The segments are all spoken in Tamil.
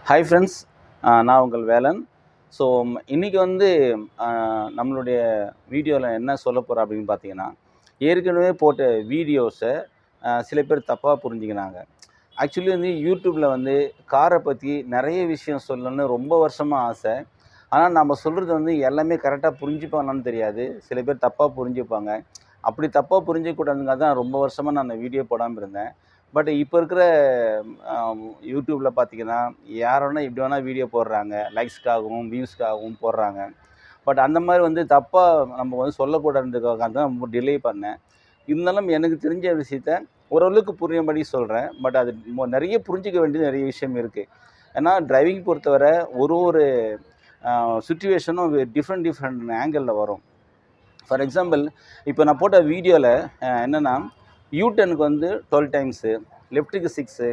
ஹாய் ஃப்ரெண்ட்ஸ், நான் உங்கள் வேலன். ஸோ இன்றைக்கி வந்து நம்மளுடைய வீடியோவில் என்ன சொல்ல போகிறோம் அப்படின்னு பார்த்தீங்கன்னா, ஏற்கனவே போட்ட வீடியோஸை சில பேர் தப்பாக புரிஞ்சுக்கிறாங்க. ஆக்சுவலி வந்து யூடியூப்பில் வந்து காரை பற்றி நிறைய விஷயம் சொல்லணும்னு ரொம்ப வருஷமாக ஆசை. ஆனால் நம்ம சொல்கிறது வந்து எல்லாமே கரெக்டாக புரிஞ்சுப்பாங்கன்னு தெரியாது. சில பேர் தப்பாக புரிஞ்சுப்பாங்க. அப்படி தப்பாக புரிஞ்சிக்கக்கூடாதுங்க தான் ரொம்ப வருஷமாக நான் வீடியோ போடாமல் இருந்தேன். பட் இப்போ இருக்கிற யூடியூப்பில் பார்த்தீங்கன்னா, யார் வேணா எப்படி வேணால் வீடியோ போடுறாங்க. லைக்ஸ்க்காகவும், வியூஸ்க்காகவும் போடுறாங்க. பட் அந்த மாதிரி வந்து தப்பாக நம்ம வந்து சொல்லக்கூடாதுன்றதுக்காக தான் ரொம்ப டிலே பண்ணேன். இருந்தாலும் எனக்கு தெரிஞ்ச விஷயத்த ஓரளவுக்கு புரியும்படி சொல்கிறேன். பட் அது நிறைய புரிஞ்சிக்க வேண்டியது நிறைய விஷயம் இருக்குது. ஏன்னா டிரைவிங் பொறுத்தவரை ஒரு சிச்சுவேஷனும் டிஃப்ரெண்ட் ஆங்கிளில் வரும். ஃபார் எக்ஸாம்பிள், இப்போ நான் போட்ட வீடியோவில் என்னென்னா, யூடர்னுக்கு வந்து 12 டைம்ஸு, லெஃப்ட்டுக்கு 6,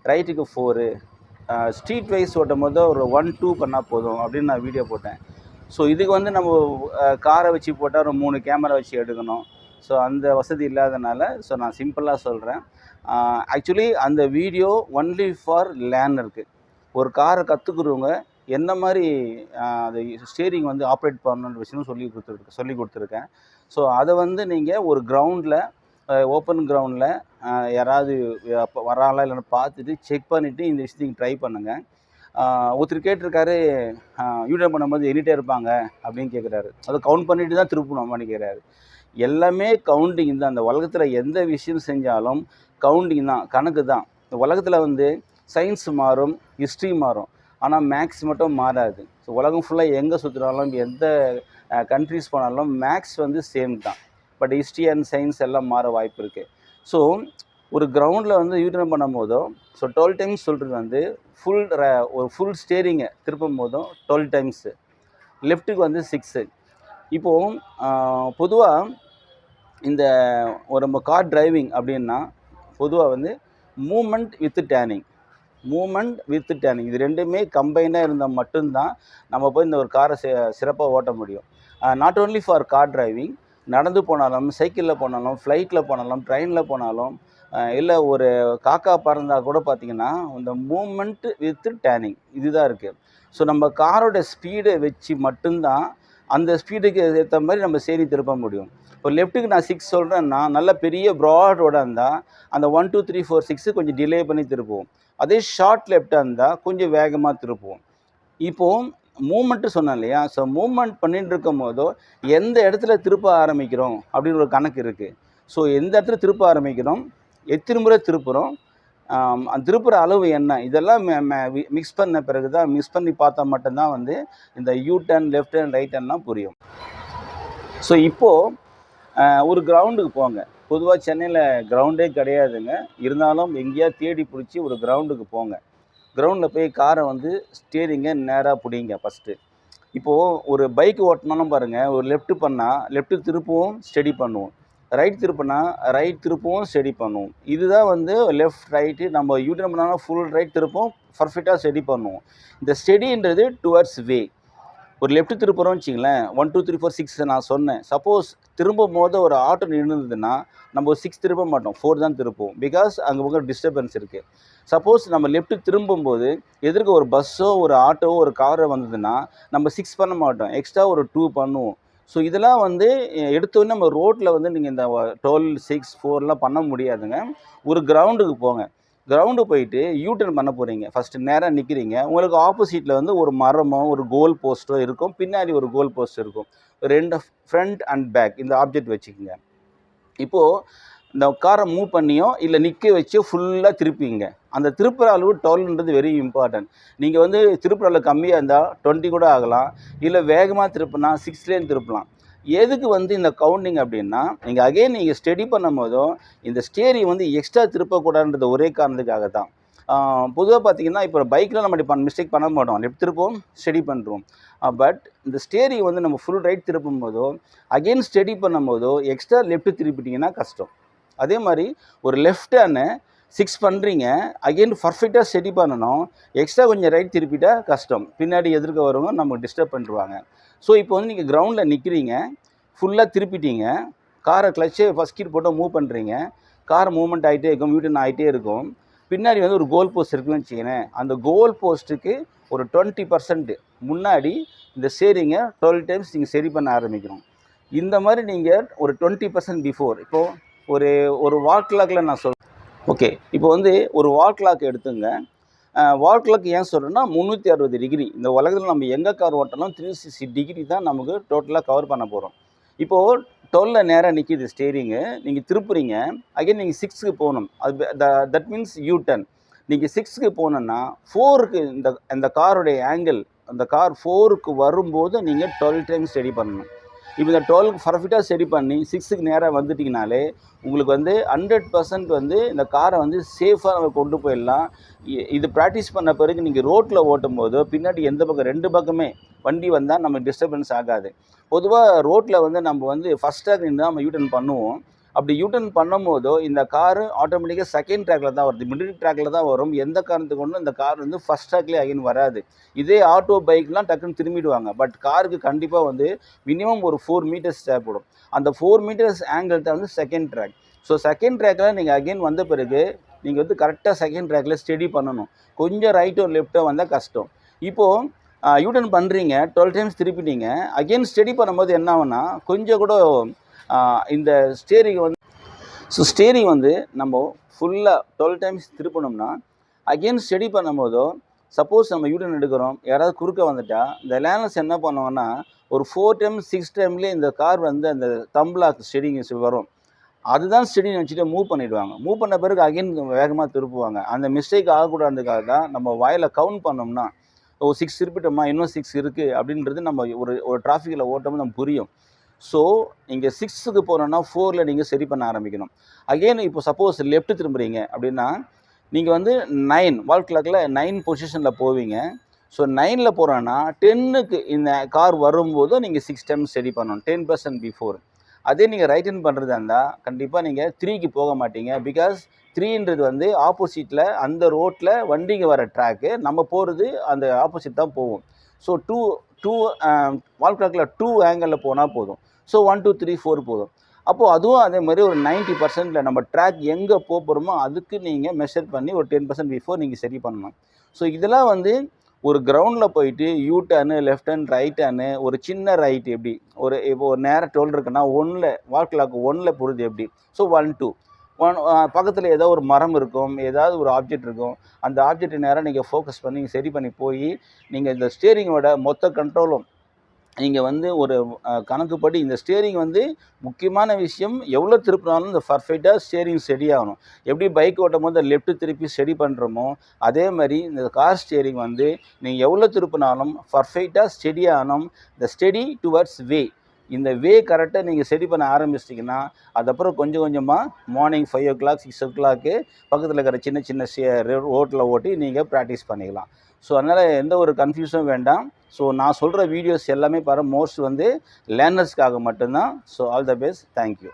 ரைட்டுக்கு 4, ஸ்ட்ரீட் வைஸ் ஓட்டும் போது ஒரு 1, 2 பண்ணால் போதும் அப்படின்னு நான் வீடியோ போட்டேன். ஸோ இதுக்கு வந்து நம்ம காரை வச்சு போட்டால் ஒரு 3 கேமரா வச்சு எடுக்கணும். ஸோ அந்த வசதி இல்லாதனால நான் சிம்பிளாக சொல்கிறேன். ஆக்சுவலி அந்த வீடியோ ஒன்லி ஃபார் லேர்னருக்கு. ஒரு காரை கற்றுக்குறவங்க என்ன மாதிரி அது ஸ்டீரிங் வந்து ஆப்ரேட் பண்ணணுன்ற விஷயம் சொல்லி கொடுத்துருக்கேன். ஸோ அதை வந்து நீங்கள் ஒரு கிரவுண்டில், ஓப்பன் கிரவுண்டில் யாராவது வராங்களா இல்லைன்னு பார்த்துட்டு செக் பண்ணிவிட்டு இந்த விஷயத்துக்கு ட்ரை பண்ணுங்கள். ஒருத்தர் கேட்டிருக்காரு, யூடியூப் பண்ணும்போது எண்ணிட்டே இருப்பாங்க அப்படின்னு கேட்குறாரு. அதை கவுண்ட் பண்ணிட்டு தான் திருப்பணும் பண்ணிக்கிறாரு. எல்லாமே கவுண்டிங் தான். அந்த உலகத்தில் எந்த விஷயம் செஞ்சாலும் கவுண்டிங் தான், கணக்கு தான். இந்த உலகத்தில் வந்து சயின்ஸ் மாறும், ஹிஸ்ட்ரி மாறும், ஆனால் மேக்ஸ் மட்டும் மாறாது. ஸோ உலகம் ஃபுல்லாக எங்கே சுற்றுனாலும், எந்த கண்ட்ரிஸ் போனாலும் மேக்ஸ் வந்து சேம் தான். பட் ஹிஸ்ட்ரி அண்ட் சயின்ஸ் எல்லாம் மாற வாய்ப்பு இருக்குது. ஸோ ஒரு கிரவுண்டில் வந்து யூட்டர்ன் பண்ணும் போதும், ஸோ 12 டைம்ஸ் சொல்கிறது வந்து ஒரு ஃபுல் ஸ்டேரிங்கை திருப்பும் போதும் 12 டைம்ஸு, லெஃப்ட்டுக்கு வந்து 6. இப்போது பொதுவாக இந்த நம்ம கார் டிரைவிங் அப்படின்னா பொதுவாக வந்து மூமெண்ட் வித் டேர்னிங் இது ரெண்டுமே கம்பைனாக இருந்தால் மட்டும்தான் நம்ம போய் இந்த ஒரு காரை சிறப்பாக ஓட்ட முடியும். Not only for car driving, நடந்து போனாலும், சைக்கிளில் போனாலும், ஃப்ளைட்டில் போனாலும், ட்ரெயினில் போனாலும், இல்லை ஒரு காக்கா பறந்தால் கூட பார்த்திங்கன்னா இந்த மூமெண்ட் வித் டேர்னிங் இதுதான் இருக்குது. ஸோ நம்ம காரோட ஸ்பீடை வச்சு மட்டும்தான் அந்த ஸ்பீடுக்கு ஏற்ற மாதிரி நம்ம சேரி திருப்ப முடியும். இப்போ லெஃப்ட்டுக்கு நான் 6 சொல்கிறேன்னா, நல்ல பெரிய ப்ராட் ரோடாக இருந்தால் அந்த 1, 2, 3, 4, 6 கொஞ்சம் டிலே பண்ணி திருப்புவோம். அதே ஷார்ட் லெஃப்டாக இருந்தால் கொஞ்சம் வேகமாக திருப்புவோம். இப்போது மூமெண்ட்டு சொன்னேன் இல்லையா? ஸோ மூமெண்ட் பண்ணிட்டு இருக்கும் போதோ எந்த இடத்துல திருப்ப ஆரம்பிக்கிறோம் அப்படின்னு ஒரு கணக்கு இருக்குது. ஸோ எந்த இடத்துல திருப்ப ஆரம்பிக்கிறோம், எத்தனை முறை திருப்புகிறோம், அந்த திருப்புற அளவு என்ன, இதெல்லாம் மிக்ஸ் பண்ண பிறகு தான், மிக்ஸ் பண்ணி பார்த்தா மட்டும்தான் வந்து இந்த U turn, left turn, right டர்ன்லாம் புரியும். ஸோ இப்போது ஒரு கிரவுண்டுக்கு போங்க. பொதுவாக சென்னையில் கிரவுண்டே கிடையாதுங்க. இருந்தாலும் எங்கேயா தேடி பிடிச்சி ஒரு கிரவுண்டுக்கு போங்க. கிரவுண்டில் போய் காரை வந்து ஸ்டீரிங்கை நேராக பிடிங்க ஃபஸ்ட்டு. இப்போது ஒரு பைக் ஓட்டினாலும் பாருங்கள், ஒரு லெஃப்ட் பண்ணால் லெஃப்ட்டு திருப்பவும் ஸ்டடி பண்ணுவோம், ரைட் திருப்பினா ரைட் திருப்பவும் ஸ்டடி பண்ணுவோம். இதுதான் வந்து லெஃப்ட் ரைட்டு. நம்ம யூட்டர்ன் பண்ணாலும் ஃபுல் ரைட் திருப்பவும் பர்ஃபெக்டாக ஸ்டடி பண்ணுவோம். இந்த ஸ்டடின்றது டுவர்ட்ஸ் வே. ஒரு லெஃப்ட் திருப்புறோம்னு வச்சிங்களேன், 1, 2, 3, 4, 6 நான் சொன்னேன். சப்போஸ் திரும்பும் போது ஒரு ஆட்டோ நின்றுதுன்னா நம்ம 6 திருப்ப மாட்டோம், 4 தான் திருப்போம். பிகாஸ் அங்கே ஒரு டிஸ்டர்பன்ஸ் இருக்குது. சப்போஸ் நம்ம லெஃப்ட் திரும்பும்போது எதிர்க்க ஒரு பஸ்ஸோ, ஒரு ஆட்டோவோ, ஒரு காரோ வந்ததுன்னா நம்ம 6 பண்ண மாட்டோம், எக்ஸ்ட்ரா ஒரு 2 பண்ணுவோம். ஸோ இதெல்லாம் வந்து எடுத்தோடனே நம்ம ரோட்டில் வந்து நீங்கள் இந்த 12, 6, 4லாம் பண்ண முடியாதுங்க. ஒரு கிரவுண்டுக்கு போங்க. கிரவுண்டு போயிட்டு யூட்டர்ன் பண்ண போகிறீங்க. ஃபஸ்ட்டு நேராக நிற்கிறீங்க. உங்களுக்கு ஆப்போசிட்டில் வந்து ஒரு மரமோ, ஒரு கோல் போஸ்ட்டோ இருக்கும். பின்னாடி ஒரு கோல் போஸ்ட் இருக்கும். 2 ஃப்ரண்ட் அண்ட் பேக் இந்த ஆப்ஜெக்ட் வச்சுக்கோங்க. இப்போது இந்த காரை மூவ் பண்ணியோ இல்லை நிற்க வச்சோ ஃபுல்லாக திருப்பிங்க. அந்த திருப்புற அளவு 12ன்றது வெரி இம்பார்ட்டன்ட். நீங்கள் வந்து திருப்புற அளவு கம்மியாக இருந்தால் 20 கூட ஆகலாம். இல்லை வேகமாக திருப்பினா 6லேயும் திருப்பலாம். எதுக்கு வந்து இந்த கவுண்டிங் அப்படின்னா, நீங்கள் ஸ்டடி பண்ணும் போதும் இந்த ஸ்டேரிங் வந்து எக்ஸ்ட்ரா திருப்பக்கூடாதுன்றது ஒரே காரணத்துக்காக தான். பொதுவாக பார்த்தீங்கன்னா, இப்போ பைக்கில் நம்ம இப்படி மிஸ்டேக் பண்ண மாட்டோம், லெஃப்ட் திருப்போம், ஸ்டடி பண்ணுறோம். பட் இந்த ஸ்டேரிங் வந்து நம்ம ஃபுல் ரைட் திருப்பும் போதோ, அகெயின் ஸ்டடி பண்ணும் போதோ எக்ஸ்ட்ரா லெஃப்ட் திருப்பிட்டிங்கன்னா கஷ்டம். அதே மாதிரி ஒரு லெஃப்ட் ஹேண்டை 6 பண்ணுறீங்க, அகெயின் பர்ஃபெக்டாக ஸ்டடி பண்ணணும், எக்ஸ்ட்ரா கொஞ்சம் ரைட் திருப்பிட்டா கஷ்டம். பின்னாடி எதிர்க்க வரவங்க நமக்கு டிஸ்டர்ப் பண்ணிடுவாங்க. ஸோ இப்போ வந்து நீங்கள் கிரவுண்டில் நிற்கிறீங்க, ஃபுல்லாக திருப்பிட்டீங்க, காரை கிளச்சை ஃபஸ்ட் கீர் போட்டு மூவ் பண்ணுறீங்க, கார் மூவ்மெண்ட் ஆகிட்டே இருக்கும், யூட்டர்ன் ஆகிட்டே இருக்கும். பின்னாடி வந்து ஒரு கோல் போஸ்ட் இருக்குன்னு வச்சுக்கோங்களேன். அந்த கோல் போஸ்ட்டுக்கு ஒரு 20% முன்னாடி இந்த ஸ்டீரிங்கை 12 டைம்ஸ் நீங்கள் சரி பண்ண ஆரம்பிக்கணும். இந்த மாதிரி நீங்கள் ஒரு 20% பிஃபோர் இப்போது ஒரு ஒரு வால் கிளாக்கில் நான் சொல்கிறேன். ஓகே, இப்போ வந்து ஒரு வால் கிளாக் எடுத்துங்க. வால் கிளாக் ஏன் சொல்கிறேன்னா 360 டிகிரி. இந்த உலகத்தில் நம்ம எங்கே கார் ஓட்டலாம் 360 டிகிரி தான் நமக்கு டோட்டலாக கவர் பண்ண போகிறோம். இப்போது 12ல நேராக நிற்கிது ஸ்டீரிங்கு, நீங்கள் திருப்புறீங்க. அகைன் நீங்கள் 6க்கு போகணும். அது தட் மீன்ஸ் யூ டர்ன். நீங்கள் 6க்கு போகணுன்னா 4க்கு இந்த காருடைய ஆங்கிள், அந்த கார் 4க்கு வரும்போது நீங்கள் 12 டைம்ஸ் ஸ்டடி பண்ணணும். இப்போ இந்த 12க்கு பர்ஃபெக்டாக ஸ்டடி பண்ணி 6க்கு நேராக வந்துட்டிங்கனாலே உங்களுக்கு வந்து 100% வந்து இந்த காரை வந்து சேஃபாக நம்ம கொண்டு போயிடலாம். இது ப்ராக்டிஸ் பண்ண பிறகு நீங்கள் ரோட்டில் ஓட்டும் போதோ பின்னாடி எந்த பக்கம் 2 பக்கமே வண்டி வந்தால் நமக்கு டிஸ்டர்பன்ஸ் ஆகாது. பொதுவாக ரோட்டில் வந்து நம்ம வந்து ஃபஸ்ட் ட்ராக் நின்று நம்ம யூட்டர்ன் பண்ணுவோம். அப்படி யூட்டர்ன் பண்ணும்போதோ இந்த காரு ஆட்டோமேட்டிக்காக செகண்ட் ட்ராக்கில் தான் வருது, மிடில் ட்ராக்கில் தான் வரும். எந்த காரணத்துக்கு கொண்டும் இந்த கார் வந்து ஃபஸ்ட் ட்ராக்லேயே அகைன் வராது. இதே ஆட்டோ பைக்லாம் டக்குன்னு திரும்பிடுவாங்க. பட் காருக்கு கண்டிப்பாக வந்து மினிமம் ஒரு 4 மீட்டர்ஸ் தேவைப்படும். அந்த 4 மீட்டர்ஸ் ஆங்கிள் தான் வந்து செகண்ட் ட்ராக். ஸோ செகண்ட் ட்ராக்கில் நீங்கள் அகைன் வந்த பிறகு நீங்கள் வந்து கரெக்டாக செகண்ட் ட்ராக்கில் ஸ்டடி பண்ணணும். கொஞ்சம் ரைட்டோ லெஃப்ட்டோ வந்தால் கஷ்டம். இப்போது யூட்டர்ன் பண்ணுறீங்க, 12 டைம்ஸ் திருப்பிட்டீங்க. அகைன் ஸ்டடி பண்ணும்போது என்ன ஆகும்னா கொஞ்சம் கூட இந்த ஸ்டீரிங் வந்து ஸ்டீரிங் வந்து நம்ம ஃபுல்லாக 12 டைம்ஸ் திருப்பணும்னா அகைன் ஸ்டடி பண்ணும்போதோ சப்போஸ் நம்ம யூட்டர்ன் எடுக்கிறோம், யாராவது குறுக்க வந்துட்டால் இந்த லேர்னர்ஸ் என்ன பண்ணுவாங்கன்னா ஒரு 4 டைம்ஸ் 6 டைம்லேயே இந்த கார் வந்து அந்த தம்பிளாக் ஸ்டீரிங் வரும். அதுதான் ஸ்டெடின்னு வச்சுட்டு மூவ் பண்ணிவிடுவாங்க. மூவ் பண்ண பிறகு அகைன் வேகமாக திருப்புவாங்க. அந்த மிஸ்டேக் ஆகக்கூடாதுக்காக தான் நம்ம வாயில் கவுண்ட் பண்ணோம்னா 6 திருப்பிட்டோமா, இன்னும் 6 இருக்குது அப்படின்றது நம்ம ஒரு டிராஃபிக்கில் ஓட்டமும் நம்ம புரியும். ஸோ நீங்கள் 6க்கு போனோன்னா 4ல் நீங்கள் சரி பண்ண ஆரம்பிக்கணும். அகெயின் இப்போ சப்போஸ் லெஃப்ட் திரும்புகிறீங்க அப்படின்னா நீங்கள் வந்து 9 வால் கிளாக்கில் 9 பொசிஷனில் போவீங்க. ஸோ 9ல் போகிறோன்னா 10க்கு இந்த கார் வரும்போது நீங்கள் 6 டைம்ஸ் ஸ்டடி பண்ணணும், 10% பிஃபோர். அதே நீங்கள் ரைட் ஹேண்ட் பண்ணுறதா இருந்தால் கண்டிப்பாக நீங்கள் 3க்கு போக மாட்டீங்க. பிகாஸ் 3ன்றது வந்து ஆப்போசிட்டில் அந்த ரோட்டில் வண்டிங்க வர ட்ராக்கு, நம்ம போகிறது அந்த ஆப்போசிட் தான் போகும். ஸோ டூ வால் கிளாக்கில் 2 ஆங்கிளில் போனால் போதும். ஸோ 1 2 3 4 போதும். அப்போது அதுவும் அதே மாதிரி ஒரு 90%ல் நம்ம ட்ராக் எங்கே போகிறோமோ அதுக்கு நீங்கள் மெஷர் பண்ணி ஒரு 10% பிஃபோர் நீங்கள் சரி பண்ணணும். ஸோ இதெல்லாம் வந்து ஒரு கிரவுண்டில் போயிட்டு U turn, left hand, right ஹேர்னு, ஒரு சின்ன ரைட் எப்படி இப்போ ஒரு நேரம் 12 இருக்குன்னா 1ல் வால் கிளாக் 1ல் போடுறது எப்படி. ஸோ 1 2 பக்கத்தில் ஏதோ ஒரு மரம் இருக்கும், ஏதாவது ஒரு ஆப்ஜெக்ட் இருக்கும். அந்த ஆப்ஜெக்ட் நேரம் நீங்கள் ஃபோக்கஸ் பண்ணி சரி பண்ணி போய் நீங்கள் இந்த ஸ்டீரிங்கோட மொத்த கண்ட்ரோலும் நீங்கள் வந்து ஒரு கணக்குப்படி இந்த ஸ்டீரிங் வந்து முக்கியமான விஷயம். எவ்வளோ திருப்பினாலும் இந்த பர்ஃபெக்டாக ஸ்டீரிங் ஸ்டெடி ஆகணும். எப்படி பைக் ஓட்டும் போது லெஃப்ட்டு திருப்பி ஸ்டெடி பண்ணுறோமோ அதே மாதிரி இந்த கார் ஸ்டீரிங் வந்து நீங்கள் எவ்வளோ திருப்பினாலும் பர்ஃபெக்டாக ஸ்டெடி ஆகணும். இந்த ஸ்டெடி டுவர்ட்ஸ் வே, இந்த வே கரெக்டாக நீங்கள் ஸ்டடி பண்ண ஆரம்பிச்சிட்டிங்கன்னா அதுக்கப்புறம் கொஞ்சம் கொஞ்சமாக மார்னிங் 5 o'clock 6 o'clock பக்கத்தில் இருக்கிற சின்ன சின்ன ரோட்டில் ஓட்டி நீங்கள் ப்ராக்டிஸ் பண்ணிக்கலாம். ஸோ அதனால் எந்த ஒரு கன்ஃபியூஷனும் வேண்டாம். ஸோ நான் சொல்கிற வீடியோஸ் எல்லாமே மோஸ்ட் வந்து லேர்னர்ஸ்க்காக மட்டும்தான். So all the best. Thank you.